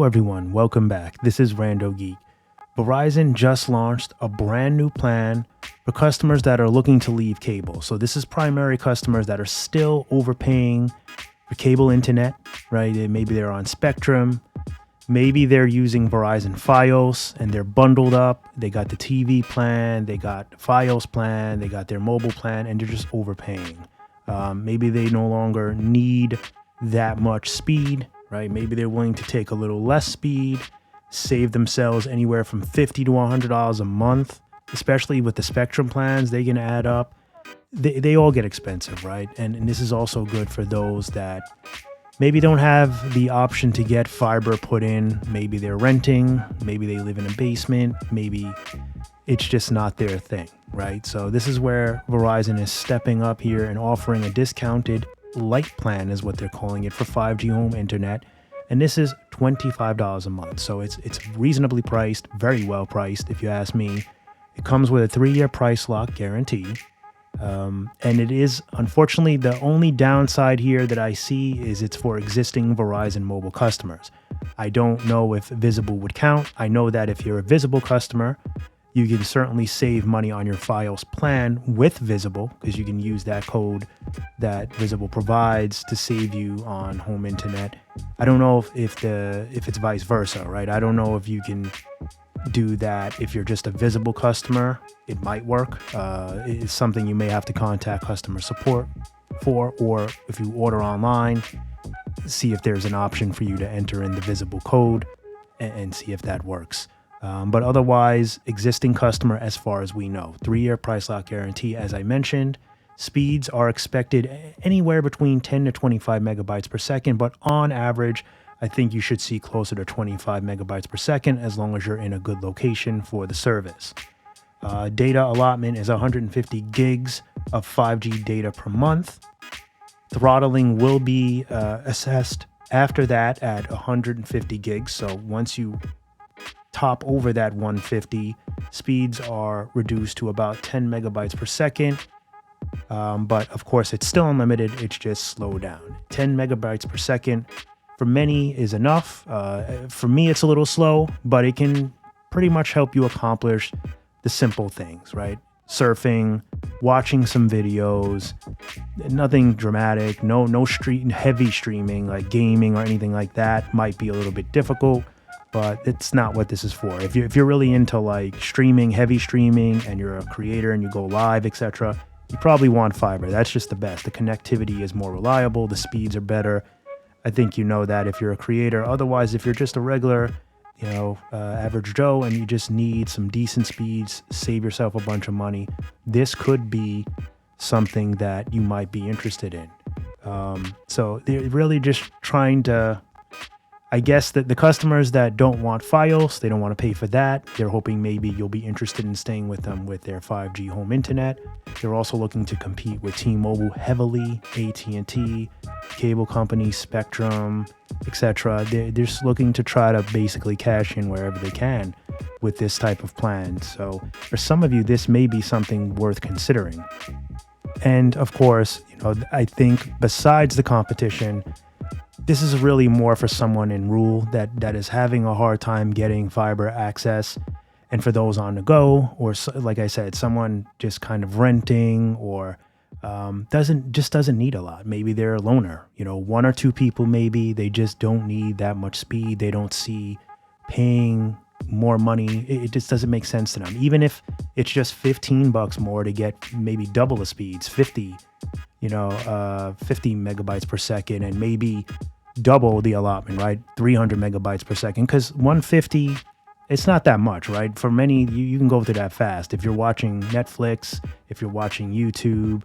everyone, welcome back. This is RandoGEEK. Verizon just launched a brand new plan for customers that are looking to leave cable. So this is primary customers that are still overpaying for cable internet, right? Maybe they're on Spectrum. Maybe they're using Verizon Fios and they're bundled up. They got the TV plan, they got the Fios plan, they got their mobile plan, and they're just overpaying. Maybe they no longer need that much speed, right? Maybe they're willing to take a little less speed, save themselves anywhere from $50 to $100 a month, especially with the Spectrum plans. They can add up. They all get expensive, right? And this is also good for those that maybe don't have the option to get fiber put in. Maybe they're renting, maybe they live in a basement, maybe it's just not their thing, right? So this is where Verizon is stepping up here and offering a discounted LITE plan is what they're calling it for 5G home internet. And this is $25 a month. So it's reasonably priced, very well priced if you ask me. It comes with a 3-year price lock guarantee. And it is, unfortunately, the only downside here that I see is it's for existing Verizon mobile customers. I don't know if Visible would count. I know that if you're a Visible customer, you can certainly save money on your Fios plan with Visible because you can use that code that Visible provides to save you on home internet. I don't know if it's vice versa, right? I don't know if you can do that if you're just a Visible customer. It might work. It's something you may have to contact customer support for, or if you order online, see if there's an option for you to enter in the Visible code and see if that works. But otherwise, existing customer as far as we know. 3-year price lock guarantee, as I mentioned. Speeds are expected anywhere between 10 to 25 megabytes per second, but on average, I think you should see closer to 25 megabytes per second as long as you're in a good location for the service. Data allotment is 150 gigs of 5G data per month. Throttling will be assessed after that at 150 gigs. So once you top over that 150, speeds are reduced to about 10 megabytes per second. But of course, it's still unlimited. It's just slowed down. 10 megabytes per second for many is enough. For me, it's a little slow, but it can pretty much help you accomplish the simple things, right? Surfing, watching some videos, nothing dramatic, no heavy streaming like gaming or anything like that might be a little bit difficult, but it's not what this is for. If you're really into like streaming, heavy streaming, and you're a creator and you go live, etc., you probably want fiber. That's just the best. The connectivity is more reliable. The speeds are better. I think you know that if you're a creator. Otherwise, if you're just a regular, average Joe and you just need some decent speeds, save yourself a bunch of money, this could be something that you might be interested in. So they're really just trying to, I guess that the customers that don't want Fios, they don't want to pay for that. They're hoping maybe you'll be interested in staying with them with their 5G home internet. They're also looking to compete with T-Mobile heavily, at&t, cable companies, Spectrum, etc. They're just looking to try to basically cash in wherever they can with this type of plan. So for some of you, this may be something worth considering. And of course, I think besides the competition, this is really more for someone in rural that is having a hard time getting fiber access, and for those on the go, or like I said, someone just kind of renting or doesn't need a lot. Maybe they're a loner, 1 or 2 people maybe. They just don't need that much speed. They don't see paying more money. It just doesn't make sense to them. Even if it's just $15 more to get maybe double the speeds, 50 megabytes per second, and maybe double the allotment, right? 300 megabytes per second, because 150, it's not that much, right? For many, you can go through that fast. If you're watching Netflix, if you're watching YouTube,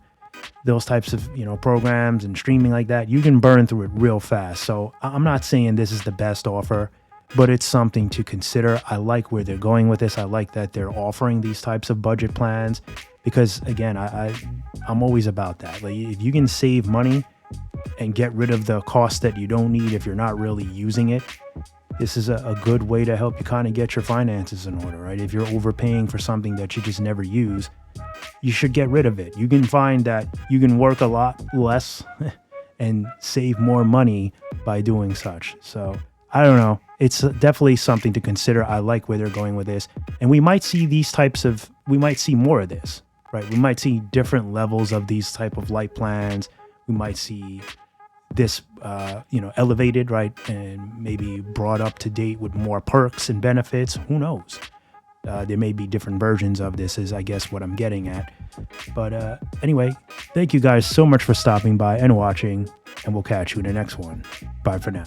those types of, programs and streaming like that, you can burn through it real fast. So I'm not saying this is the best offer, but it's something to consider. I like where they're going with this. I like that they're offering these types of budget plans because, again, I'm always about that. Like, if you can save money and get rid of the cost that you don't need if you're not really using it, this is a good way to help you kind of get your finances in order, right? If you're overpaying for something that you just never use, you should get rid of it. You can find that you can work a lot less and save more money by doing such. So I don't know. It's definitely something to consider. I like where they're going with this. And we might see we might see more of this, right? We might see different levels of these type of LITE plans. We might see this, elevated, right? And maybe brought up to date with more perks and benefits. Who knows? There may be different versions of this is, I guess, what I'm getting at. But anyway, thank you guys so much for stopping by and watching, and we'll catch you in the next one. Bye for now.